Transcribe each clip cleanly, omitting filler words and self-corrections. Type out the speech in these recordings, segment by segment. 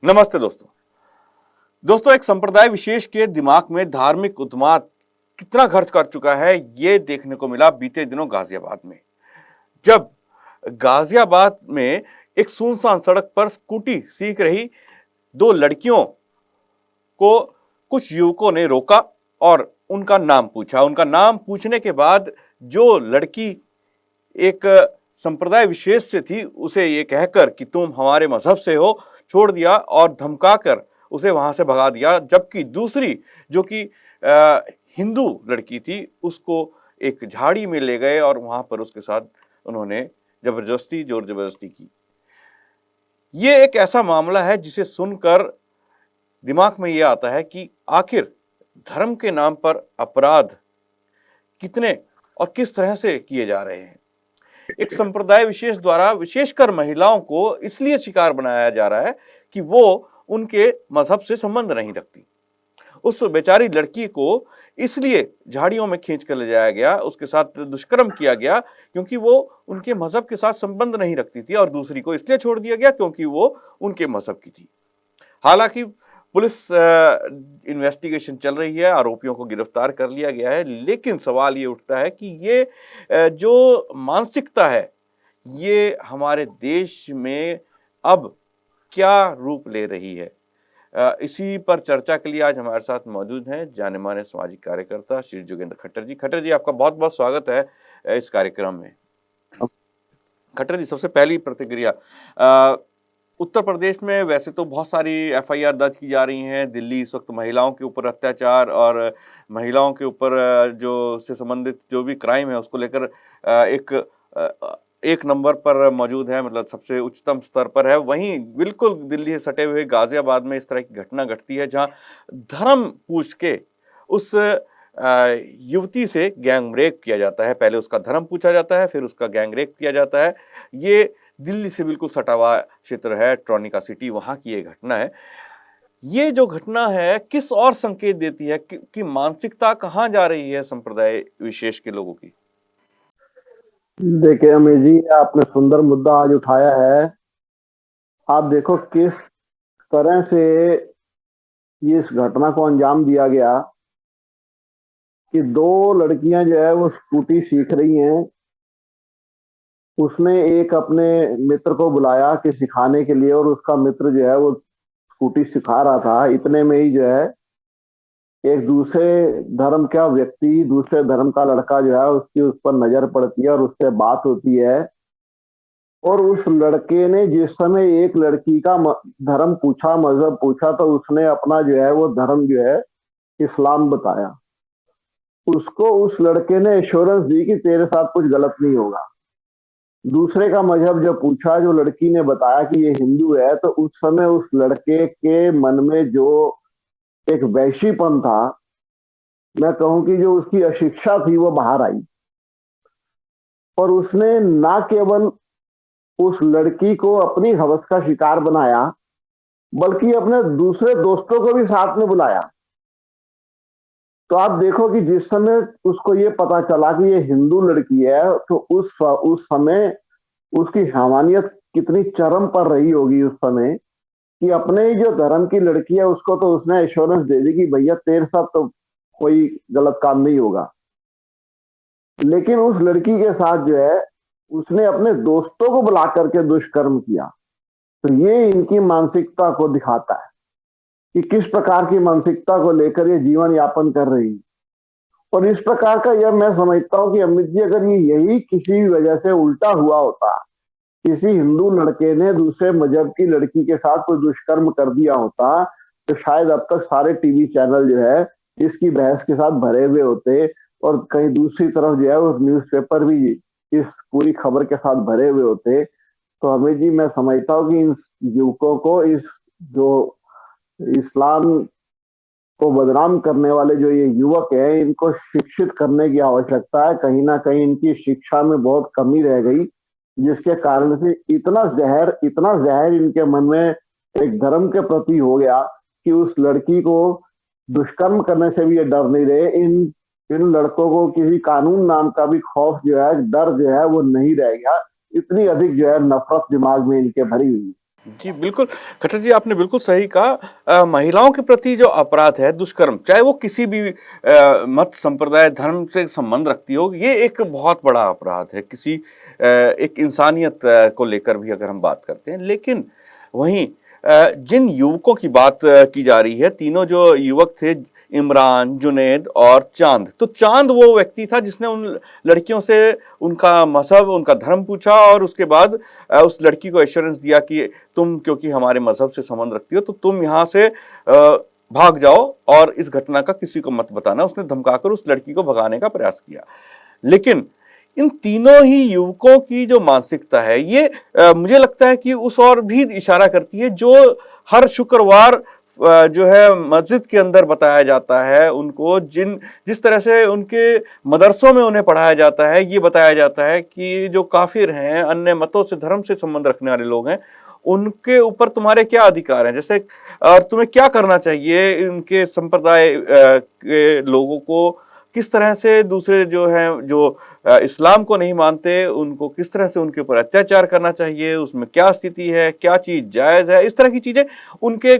नमस्ते दोस्तों। एक संप्रदाय विशेष के दिमाग में धार्मिक उन्माद कितना खर्च कर चुका है, ये देखने को मिला बीते दिनों गाजियाबाद में। जब गाजियाबाद में एक सुनसान सड़क पर स्कूटी सीख रही दो लड़कियों को कुछ युवकों ने रोका और उनका नाम पूछा। उनका नाम पूछने के बाद जो लड़की एक संप्रदाय विशेष से थी, उसे ये कहकर कि तुम हमारे मजहब से हो, छोड़ दिया और धमकाकर उसे वहां से भगा दिया। जबकि दूसरी जो कि हिंदू लड़की थी, उसको एक झाड़ी में ले गए और वहां पर उसके साथ उन्होंने जोर जबरदस्ती की। ये एक ऐसा मामला है जिसे सुनकर दिमाग में ये आता है कि आखिर धर्म के नाम पर अपराध कितने और किस तरह से किए जा रहे हैं। एक संप्रदाय विशेष द्वारा विशेषकर महिलाओं को इसलिए शिकार बनाया जा रहा है कि वो उनके मजहब से संबंध नहीं रखती। उस बेचारी लड़की को इसलिए झाड़ियों में खींच कर ले जाया गया, उसके साथ दुष्कर्म किया गया क्योंकि वो उनके मजहब के साथ संबंध नहीं रखती थी, और दूसरी को इसलिए छोड़ दिया गया क्योंकि वो उनके मजहब की थी। हालांकि पुलिस इन्वेस्टिगेशन चल रही है, आरोपियों को गिरफ्तार कर लिया गया है, लेकिन सवाल ये उठता है कि ये जो मानसिकता है, ये हमारे देश में अब क्या रूप ले रही है। इसी पर चर्चा के लिए आज हमारे साथ मौजूद हैं जाने माने सामाजिक कार्यकर्ता श्री जोगेंद्र खट्टर जी। खट्टर जी, आपका बहुत बहुत स्वागत है इस कार्यक्रम में। खट्टर जी, सबसे पहली प्रतिक्रिया, उत्तर प्रदेश में वैसे तो बहुत सारी एफआईआर दर्ज की जा रही हैं। दिल्ली इस वक्त महिलाओं के ऊपर अत्याचार और महिलाओं के ऊपर जो से संबंधित जो भी क्राइम है उसको लेकर एक नंबर पर मौजूद है, मतलब सबसे उच्चतम स्तर पर है। वहीं बिल्कुल दिल्ली से सटे हुए गाजियाबाद में इस तरह की घटना घटती है जहां धर्म पूछ के उस युवती से गैंग रेप किया जाता है। पहले उसका धर्म पूछा जाता है, फिर उसका गैंग रेप किया जाता है। ये दिल्ली से बिल्कुल सटा हुआ क्षेत्र है, ट्रॉनिका सिटी, वहां की ये घटना है। ये जो घटना है किस और संकेत देती है कि मानसिकता कहाँ जा रही है संप्रदाय विशेष के लोगों की? देखिए अमित जी, आपने सुंदर मुद्दा आज उठाया है। आप देखो किस तरह से ये इस घटना को अंजाम दिया गया कि दो लड़कियां जो है वो स्कूटी सीख रही हैं। उसने एक अपने मित्र को बुलाया कि सिखाने के लिए, और उसका मित्र जो है वो स्कूटी सिखा रहा था। इतने में ही जो है एक दूसरे धर्म का व्यक्ति, दूसरे धर्म का लड़का जो है उसकी उस पर नजर पड़ती है और उससे बात होती है। और उस लड़के ने जिस समय एक लड़की का धर्म पूछा, मजहब पूछा, तो उसने अपना जो है वो धर्म जो है इस्लाम बताया। उसको उस लड़के ने एश्योरेंस दी कि तेरे साथ कुछ गलत नहीं होगा। दूसरे का मजहब जब पूछा, जो लड़की ने बताया कि ये हिंदू है, तो उस समय उस लड़के के मन में जो एक वैशीपन था, मैं कहूं कि जो उसकी अशिक्षा थी, वो बाहर आई। और उसने ना केवल उस लड़की को अपनी हवस का शिकार बनाया, बल्कि अपने दूसरे दोस्तों को भी साथ में बुलाया। तो आप देखो कि जिस समय उसको ये पता चला कि ये हिंदू लड़की है, तो उस समय उसकी हैवानियत कितनी चरम पर रही होगी उस समय, कि अपने ही जो धर्म की लड़की है उसको तो उसने एश्योरेंस दे दी कि भैया तेरे साथ तो कोई गलत काम नहीं होगा। लेकिन उस लड़की के साथ जो है उसने अपने दोस्तों को बुला करके दुष्कर्म किया। तो ये इनकी मानसिकता को दिखाता है कि किस प्रकार की मानसिकता को लेकर ये जीवन यापन कर रही है। और इस प्रकार का यह मैं समझता हूं कि अमित जी, अगर ये यही किसी वजह से उल्टा हुआ होता, किसी हिंदू लड़के ने दूसरे मजहब की लड़की के साथ कोई दुष्कर्म कर दिया होता, तो शायद अब तक सारे टीवी चैनल जो है इसकी बहस के साथ भरे हुए होते, और कहीं दूसरी तरफ जो है वो न्यूज़पेपर भी इस पूरी खबर के साथ भरे हुए होते। तो अमित जी, मैं समझता हूँ कि इन युवकों को, इस जो इस्लाम को बदनाम करने वाले जो ये युवक है, इनको शिक्षित करने की आवश्यकता है। कहीं ना कहीं इनकी शिक्षा में बहुत कमी रह गई, जिसके कारण से इतना जहर इनके मन में एक धर्म के प्रति हो गया कि उस लड़की को दुष्कर्म करने से भी ये डर नहीं रहे। इन इन लड़कों को किसी कानून नाम का भी खौफ जो है, डर जो है वो नहीं रह गया। इतनी अधिक जो है नफरत दिमाग में इनके भरी हुई है। जी, बिल्कुल। खट्टर जी, आपने बिल्कुल सही कहा। महिलाओं के प्रति जो अपराध है, दुष्कर्म, चाहे वो किसी भी मत, संप्रदाय, धर्म से संबंध रखती हो, ये एक बहुत बड़ा अपराध है। किसी एक इंसानियत को लेकर भी अगर हम बात करते हैं। लेकिन वहीं जिन युवकों की बात की जा रही है, तीनों जो युवक थे, इमरान, जुनैद और चाँद। तो चाँद वो व्यक्ति था जिसने उन लड़कियों से उनका मज़हब, उनका धर्म पूछा और उसके बाद उस लड़की को एश्योरेंस दिया कि तुम क्योंकि हमारे मजहब से संबंध रखती हो तो तुम यहाँ से भाग जाओ और इस घटना का किसी को मत बताना। उसने धमकाकर उस लड़की को भगाने का प्रयास किया। लेकिन इन तीनों ही युवकों की जो मानसिकता है, ये मुझे लगता है कि उस ओर भी इशारा करती है जो हर शुक्रवार जो है मस्जिद के अंदर बताया जाता है उनको, जिस तरह से उनके मदरसों में उन्हें पढ़ाया जाता है, ये बताया जाता है कि जो काफिर हैं, अन्य मतों से, धर्म से संबंध रखने वाले लोग हैं, उनके ऊपर तुम्हारे क्या अधिकार हैं, जैसे और तुम्हें क्या करना चाहिए, इनके संप्रदाय के लोगों को किस तरह से, दूसरे जो हैं जो इस्लाम को नहीं मानते उनको किस तरह से उनके ऊपर अत्याचार करना चाहिए, उसमें क्या स्थिति है, क्या चीज जायज है, इस तरह की चीजें उनके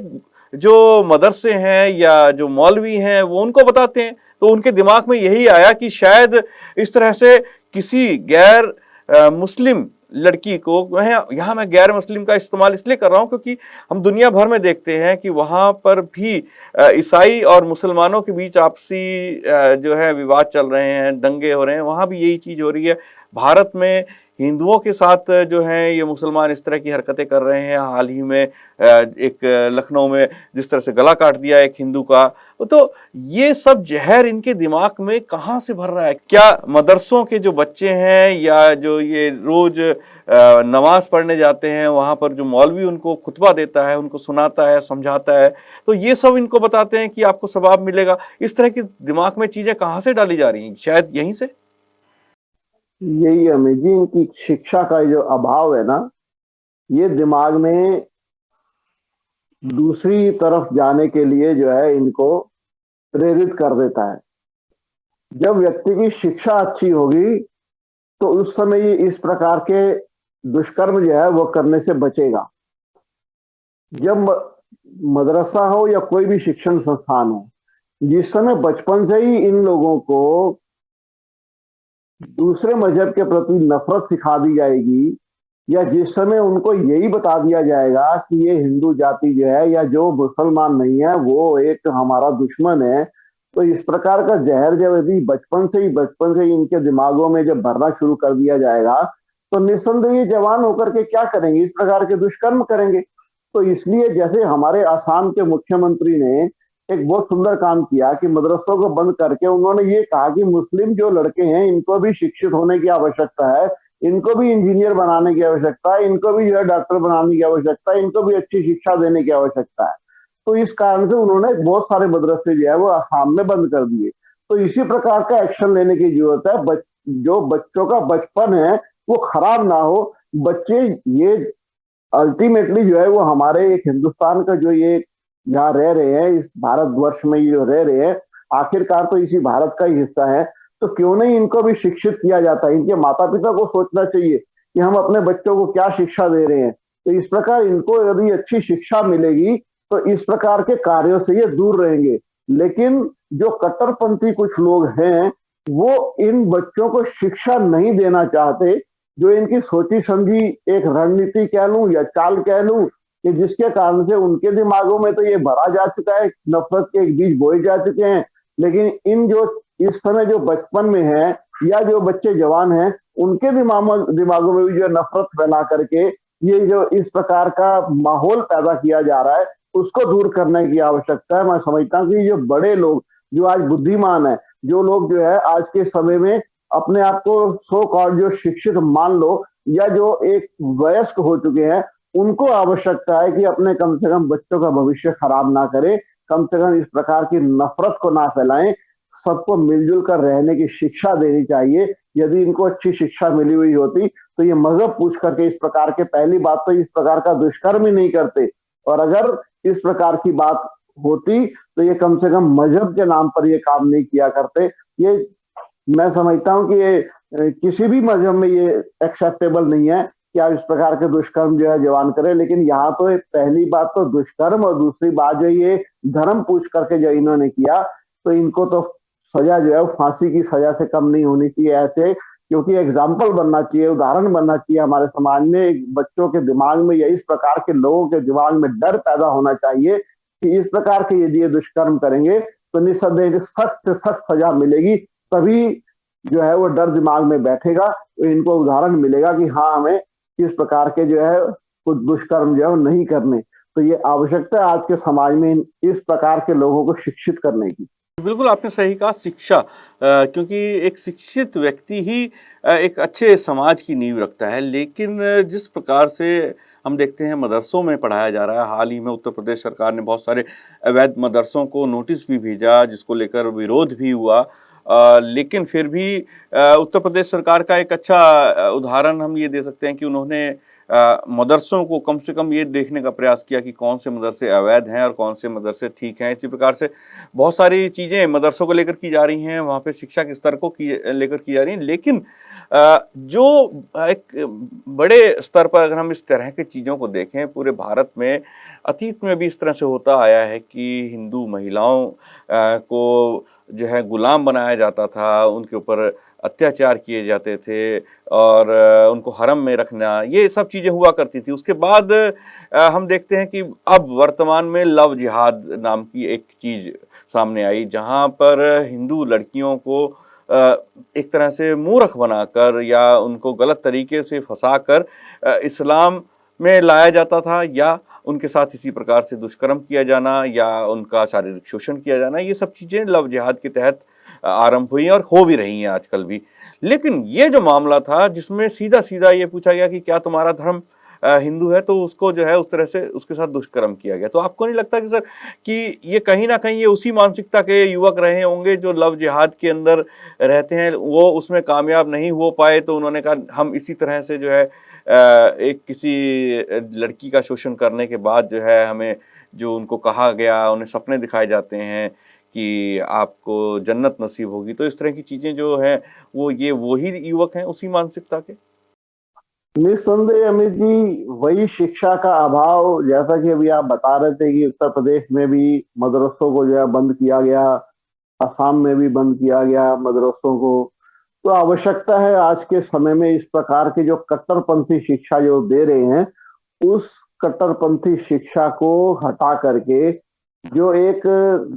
जो मदरसे हैं या जो मौलवी हैं वो उनको बताते हैं। तो उनके दिमाग में यही आया कि शायद इस तरह से किसी गैर मुस्लिम लड़की को, यहाँ मैं गैर मुस्लिम का इस्तेमाल इसलिए कर रहा हूँ क्योंकि हम दुनिया भर में देखते हैं कि वहां पर भी ईसाई और मुसलमानों के बीच आपसी जो है विवाद चल रहे हैं, दंगे हो रहे हैं, वहां भी यही चीज हो रही है। भारत में हिंदुओं के साथ जो है ये मुसलमान इस तरह की हरकतें कर रहे हैं। हाल ही में एक लखनऊ में जिस तरह से गला काट दिया एक हिंदू का, तो ये सब जहर इनके दिमाग में कहाँ से भर रहा है? क्या मदरसों के जो बच्चे हैं या जो ये रोज नमाज पढ़ने जाते हैं, वहां पर जो मौलवी उनको खुतबा देता है, उनको सुनाता है, समझाता है, तो ये सब इनको बताते हैं कि आपको सवाब मिलेगा? इस तरह की दिमाग में चीजें कहाँ से डाली जा रही हैं? शायद यहीं से। यही अमित जी, इनकी शिक्षा का जो अभाव है ना, ये दिमाग में दूसरी तरफ जाने के लिए जो है इनको प्रेरित कर देता है। जब व्यक्ति की शिक्षा अच्छी होगी तो उस समय ये इस प्रकार के दुष्कर्म जो है वो करने से बचेगा। जब मदरसा हो या कोई भी शिक्षण संस्थान हो, जिस समय बचपन से ही इन लोगों को दूसरे मजहब के प्रति नफरत सिखा दी जाएगी, या जिस समय उनको यही बता दिया जाएगा कि ये हिंदू जाति जो है या जो मुसलमान नहीं है वो एक हमारा दुश्मन है, तो इस प्रकार का जहर जब यदि बचपन से ही इनके दिमागों में जब भरना शुरू कर दिया जाएगा, तो निस्संदेह ये जवान होकर के क्या करेंगे? इस प्रकार के दुष्कर्म करेंगे। तो इसलिए जैसे हमारे आसाम के मुख्यमंत्री ने एक बहुत सुंदर काम किया कि मदरसों को बंद करके उन्होंने ये कहा कि मुस्लिम जो लड़के हैं इनको भी शिक्षित होने की आवश्यकता है, इनको भी इंजीनियर बनाने की आवश्यकता है, इनको भी जो है डॉक्टर बनाने की आवश्यकता है, इनको भी अच्छी शिक्षा देने की आवश्यकता है। तो इस कारण से उन्होंने बहुत सारे मदरसे जो है वो आसाम में बंद कर दिए। तो इसी प्रकार का एक्शन लेने की जरूरत है। जो बच्चों का बचपन है वो खराब ना हो। बच्चे ये अल्टीमेटली जो है वो हमारे एक हिंदुस्तान का जो ये यहाँ रह रहे हैं, इस भारतवर्ष में ये जो रह रहे हैं, आखिरकार तो इसी भारत का ही हिस्सा है। तो क्यों नहीं इनको भी शिक्षित किया जाता है? इनके माता पिता को सोचना चाहिए कि हम अपने बच्चों को क्या शिक्षा दे रहे हैं। तो इस प्रकार इनको यदि अच्छी शिक्षा मिलेगी तो इस प्रकार के कार्यों से ये दूर रहेंगे। लेकिन जो कट्टरपंथी कुछ लोग हैं वो इन बच्चों को शिक्षा नहीं देना चाहते। जो इनकी सोची समझी एक रणनीति कह लूं या चाल कह लूं कि जिसके कारण से उनके दिमागों में तो ये भरा जा चुका है, नफरत के एक बीज बोए जा चुके हैं। लेकिन इन जो इस समय जो बचपन में है या जो बच्चे जवान हैं उनके दिमागों में भी जो नफरत फैला करके ये जो इस प्रकार का माहौल पैदा किया जा रहा है उसको दूर करने की आवश्यकता है। मैं समझता हूँ कि जो बड़े लोग जो आज बुद्धिमान है, जो लोग जो है आज के समय में अपने आप को सो कॉल्ड जो शिक्षित मान लो या जो एक वयस्क हो चुके हैं, उनको आवश्यकता है कि अपने कम से कम बच्चों का भविष्य खराब ना करें, कम से कम इस प्रकार की नफरत को ना फैलाएं, सबको मिलजुल कर रहने की शिक्षा देनी चाहिए। यदि इनको अच्छी शिक्षा मिली हुई होती तो ये मजहब पूछ करके इस प्रकार के, पहली बात तो इस प्रकार का दुष्कर्म ही नहीं करते, और अगर इस प्रकार की बात होती तो ये कम से कम मजहब के नाम पर ये काम नहीं किया करते। ये मैं समझता हूं कि ये किसी भी मजहब में ये एक्सेप्टेबल नहीं है कि आप इस प्रकार के दुष्कर्म जो है जवान करें। लेकिन यहाँ तो पहली बात तो दुष्कर्म, और दूसरी बात जो ये धर्म पूछ करके जो इन्होंने किया, तो इनको तो सजा जो है वो फांसी की सजा से कम नहीं होनी चाहिए ऐसे, क्योंकि एग्जाम्पल बनना चाहिए, उदाहरण बनना चाहिए हमारे समाज में। एक बच्चों के दिमाग में या इस प्रकार के लोगों के दिमाग में डर पैदा होना चाहिए कि इस प्रकार के यदि ये दुष्कर्म करेंगे तो निस्संदेह सख्त से सख्त सजा मिलेगी। तभी जो है वो डर दिमाग में बैठेगा, तो इनको उदाहरण मिलेगा कि हाँ, हमें किस प्रकार के जो है कुछ दुष्कर्म जो है वो नहीं करने। तो ये आवश्यकता है आज के समाज में इस प्रकार के लोगों को शिक्षित करने की। बिल्कुल आपने सही कहा, शिक्षा, क्योंकि एक शिक्षित व्यक्ति ही एक अच्छे समाज की नींव रखता है। लेकिन जिस प्रकार से हम देखते हैं मदरसों में पढ़ाया जा रहा है, हाल ही में उत्तर प्रदेश सरकार ने बहुत सारे अवैध मदरसों को नोटिस भी भेजा, जिसको लेकर विरोध भी हुआ। लेकिन फिर भी उत्तर प्रदेश सरकार का एक अच्छा उदाहरण हम ये दे सकते हैं कि उन्होंने मदरसों को कम से कम ये देखने का प्रयास किया कि कौन से मदरसे अवैध हैं और कौन से मदरसे ठीक हैं। इसी प्रकार से बहुत सारी चीज़ें मदरसों को लेकर की जा रही हैं, वहाँ पे शिक्षा के स्तर को लेकर की जा रही हैं। लेकिन जो एक बड़े स्तर पर अगर हम इस तरह की चीज़ों को देखें, पूरे भारत में अतीत में भी इस तरह से होता आया है कि हिंदू महिलाओं को जो है गुलाम बनाया जाता था, उनके ऊपर अत्याचार किए जाते थे और उनको हरम में रखना, ये सब चीज़ें हुआ करती थी। उसके बाद हम देखते हैं कि अब वर्तमान में लव जिहाद नाम की एक चीज़ सामने आई, जहाँ पर हिंदू लड़कियों को एक तरह से मूर्ख बनाकर या उनको गलत तरीके से फंसाकर इस्लाम में लाया जाता था, या उनके साथ इसी प्रकार से दुष्कर्म किया जाना या उनका शारीरिक शोषण किया जाना। ये सब चीज़ें लव जिहाद के तहत आरंभ हुई और हो भी रही हैं आजकल भी। लेकिन ये जो मामला था जिसमें सीधा सीधा ये पूछा गया कि क्या तुम्हारा धर्म हिंदू है, तो उसको जो है उस तरह से उसके साथ दुष्कर्म किया गया। तो आपको नहीं लगता कि सर कि ये कहीं ना कहीं ये उसी मानसिकता के युवक रहे होंगे जो लव जिहाद के अंदर रहते हैं, वो उसमें कामयाब नहीं हो पाए तो उन्होंने कहा हम इसी तरह से जो है एक किसी लड़की का शोषण करने के बाद जो है हमें जो उनको कहा गया, उन्हें सपने दिखाए जाते हैं कि आपको जन्नत नसीब होगी। तो इस तरह की चीज़ें जो हैं वो ही युवक हैं उसी मानसिकता के। निस्संदेह अमित जी, वही शिक्षा का अभाव, जैसा कि अभी आप बता रहे थे कि उत्तर प्रदेश में भी मदरसों को जो है बंद किया गया, असम में भी बंद किया गया मदरसों को। तो आवश्यकता है आज के समय में इस प्रकार की जो कट्टरपंथी शिक्षा जो दे रहे हैं, उस कट्टरपंथी शिक्षा को हटा करके जो एक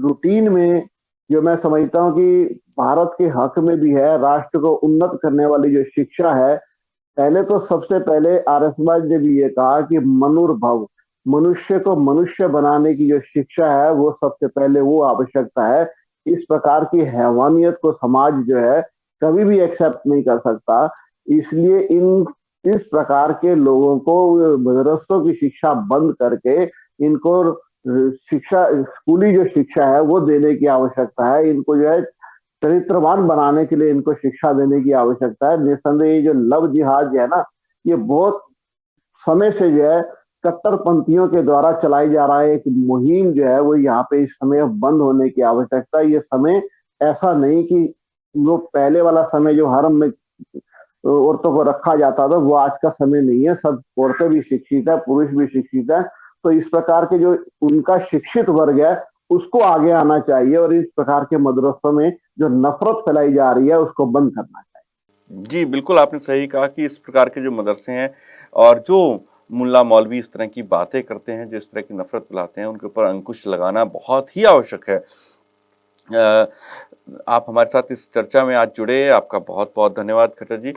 रूटीन में, जो मैं समझता हूँ कि भारत के हक में भी है, राष्ट्र को उन्नत करने वाली जो शिक्षा है। पहले तो सबसे पहले आर्यसमाज ने भी ये कहा कि मनुर्भव, मनुष्य को मनुष्य बनाने की जो शिक्षा है वो सबसे पहले वो आवश्यकता है। इस प्रकार की हैवानियत को समाज जो है कभी भी एक्सेप्ट नहीं कर सकता। इसलिए इस प्रकार के लोगों को मदरसों की शिक्षा बंद करके इनको शिक्षा, स्कूली जो शिक्षा है वो देने की आवश्यकता है। इनको जो है चरित्रवान बनाने के लिए इनको शिक्षा देने की आवश्यकता है। निस्संदेह ये जो लव जिहाद है ना, ये बहुत समय से जो है कट्टरपंथियों के द्वारा चलाई जा रहा है एक मुहिम जो है वो यहाँ पे इस समय बंद होने की आवश्यकता है। ये समय ऐसा नहीं कि वो पहले वाला समय जो हरम में औरतों को रखा जाता था, वो आज का समय नहीं है। सब औरतें भी शिक्षित है, पुरुष भी शिक्षित है। तो इस प्रकार के जो उनका शिक्षित वर्ग है उसको आगे आना चाहिए, और इस प्रकार के मदरसों में जो नफरत फैलाई जा रही है उसको बंद करना चाहिए। जी, बिल्कुल आपने सही कहा कि इस प्रकार के जो मदरसे हैं और जो मुल्ला मौलवी इस तरह की बातें करते हैं, जो इस तरह की नफरत फैलाते हैं, उनके ऊपर अंकुश लगाना बहुत ही आवश्यक है। आप हमारे साथ इस चर्चा में आज जुड़े, आपका बहुत बहुत धन्यवाद खट्टर जी।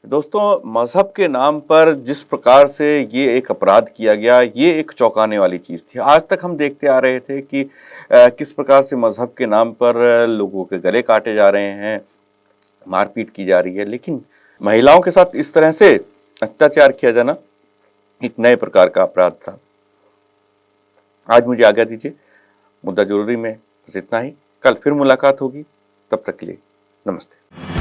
दोस्तों, मज़हब के नाम पर जिस प्रकार से ये एक अपराध किया गया, ये एक चौंकाने वाली चीज़ थी। आज तक हम देखते आ रहे थे कि किस प्रकार से मज़हब के नाम पर लोगों के गले काटे जा रहे हैं, मारपीट की जा रही है, लेकिन महिलाओं के साथ इस तरह से अत्याचार किया जाना एक नए प्रकार का अपराध था। आज मुझे आज्ञा दीजिए, मुद्दा जरूरी में बस इतना ही। कल फिर मुलाकात होगी, तब तक के लिए नमस्ते।